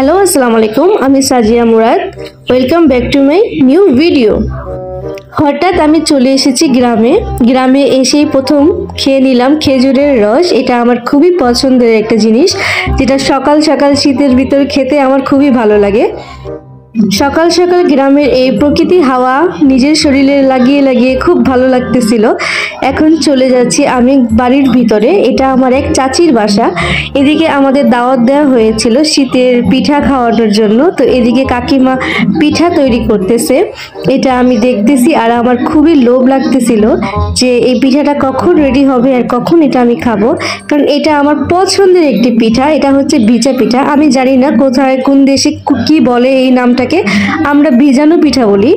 Hello আসসালামু আলাইকুম, আমি Sajia Murad. Welcome back to my new video. হঠাৎ আমি চলে এসেছি গ্রামে এসেই প্রথম খেয়ে নিলাম খেজুরের রস। এটা আমার খুবই পছন্দের একটা জিনিস, যেটা সকাল সকাল শীতের ভিতর খেতে আমার খুবই ভালো লাগে। সকাল সকাল গ্রামের এই প্রকৃতির হাওয়া নিজের শরীরে লাগিয়ে লাগিয়ে খুব ভালো লাগতেছিল। এখন চলে যাচ্ছি আমি বাড়ির ভিতরে। এটা আমার এক চাচির বাসা। এদিকে আমাদের দাওয়াত দেওয়া হয়েছিল শীতের পিঠা খাওয়ানোর জন্য। তো এদিকে কাকিমা পিঠা তৈরি করতেছে, এটা আমি দেখতেছি আর আমার খুবই লোভ লাগতেছিল যে এই পিঠাটা কখন রেডি হবে আর কখন এটা আমি খাবো, কারণ এটা আমার পছন্দের একটি পিঠা। এটা হচ্ছে ভিজা পিঠা। আমি জানি না কোথায় কোন দেশে কি বলে এই নামটাকে, আমরা ভিজানো পিঠা বলি।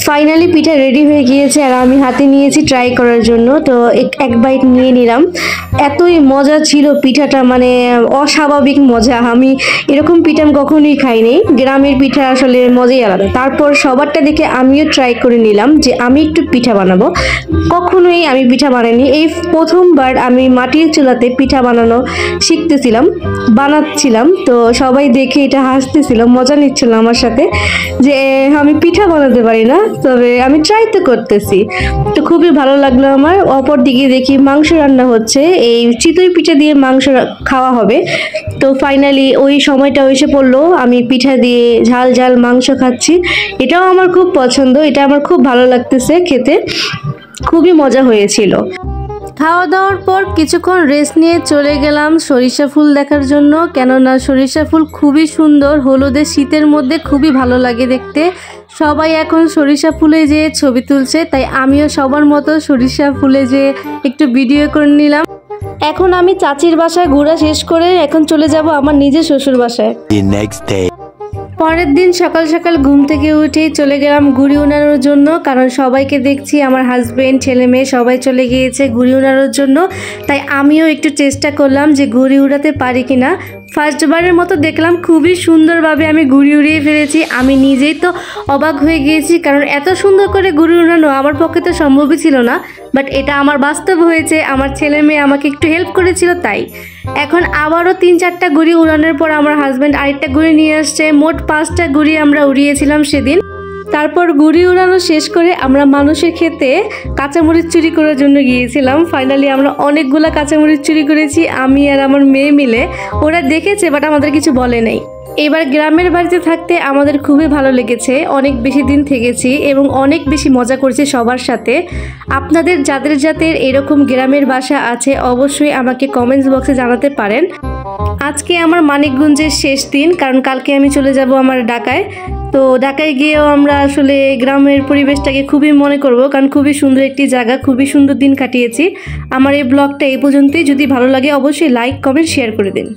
ফাইনালি পিঠা রেডি হয়ে গিয়েছে আর আমি হাতে নিয়েছি ট্রাই করার জন্য। তো এক বাইট নিয়ে নিলাম। এতই মজা ছিল পিঠাটা, মানে অস্বাভাবিক মজা। আমি এরকম পিঠা কখনোই খাইনি। গ্রামের পিঠা আসলে মজাই আলাদা। তারপর সবারটা দেখে আমিও ট্রাই করে নিলাম যে আমি একটু পিঠা বানাবো। কখনোই আমি পিঠা বানাইনি, এই প্রথমবার আমি মাটির চুলাতে পিঠা বানানো বানাচ্ছিলাম। তো সবাই দেখে এটা হাসতেছিল, মজা নিচ্ছিল আমার সাথে যে আমি পিঠা বানাতে পারি না, তবে আমি ট্রাই তো করতেছি। তো খুবই ভালো লাগলো আমার। অপর দিকে দেখি মাংস রান্না হচ্ছে, এই চিতই পিঠা দিয়ে মাংস খাওয়া হবে। তো ফাইনালি ওই সময়টা এসে পড়লো, আমি পিঠা দিয়ে ঝাল ঝাল মাংস খাচ্ছি। এটাও আমার খুব পছন্দ, এটা আমার খুব ভালো লাগতেছে খেতে, খুবই মজা হয়েছিল। খাওয়া দাওয়ার পর কিছুক্ষণ রেস্ট নিয়ে চলে গেলাম সরিষা ফুল দেখার জন্য, কেননা সরিষা ফুল খুবই সুন্দর, হলুদে শীতের মধ্যে খুবই ভালো লাগে দেখতে। সবাই এখন সরিষা ফুলে যেয়ে ছবি তুলছে, তাই আমিও সবার মতো সরিষা ফুলে যেয়ে একটু ভিডিও করে নিলাম। এখন আমি চাচির বাসায় ঘোরা শেষ করে এখন চলে যাব আমার নিজের শ্বশুর বাসায়। পরের দিন সকাল সকাল ঘুম থেকে উঠেই চলে গেলাম ঘুড়ি উড়ানোর জন্য, কারণ সবাইকে দেখছি আমার হাজবেন্ড ছেলে মেয়ে সবাই চলে গিয়েছে ঘুড়ি উড়ানোর জন্য। তাই আমিও একটু চেষ্টা করলাম যে ঘুড়ি উড়াতে পারি কিনা। ফার্স্টবারের মতো দেখলাম খুবই সুন্দরভাবে আমি ঘুড়ি উড়িয়ে ফেলেছি। আমি নিজেই তো অবাক হয়ে গিয়েছি, কারণ এত সুন্দর করে ঘুড়ি উড়ানো আমার পক্ষে তো সম্ভবই ছিল না। বাট এটা আমার বাস্তব হয়েছে, আমার ছেলে মেয়ে আমাকে একটু হেল্প করেছিল তাই। এখন আবারও 3-4টা ঘুড়ি উড়ানোর পর আমার হাজব্যান্ড আরেকটা ঘুড়ি নিয়ে আসছে। মোট 5টা ঘুড়ি আমরা উড়িয়েছিলাম সেদিন। তারপর ঘুড়ি উড়ানো শেষ করে আমরা মানুষের ক্ষেতে কাঁচামরিচ চুরি করার জন্য গিয়েছিলাম। ফাইনালি আমরা অনেকগুলা কাঁচামরিচ চুরি করেছি, আমি আর আমার মেয়ে মিলে। ওরা দেখেছে বাট আমাদের কিছু বলে নাই। এবার গ্রামের বাড়িতে থাকতে আমাদের খুবই ভালো লেগেছে, অনেক বেশি দিন থেকেছি এবং অনেক বেশি মজা করছি সবার সাথে। আপনাদের যাদের এরকম গ্রামের বাসা আছে অবশ্যই আমাকে কমেন্টস বক্সে জানাতে পারেন। আজকে আমার মানিকগঞ্জের শেষ দিন, কারণ কালকে আমি চলে যাব আমার ঢাকায়। তো ঢাকায় গিয়েও আমরা আসলে গ্রামের পরিবেশটাকে খুবই মনে করব, কারণ খুবই সুন্দর একটি জায়গা, খুবই সুন্দর দিন কাটিয়েছি। আমার এই ব্লগটা এই পর্যন্তই। যদি ভালো লাগে অবশ্যই লাইক কমেন্ট শেয়ার করে দিন।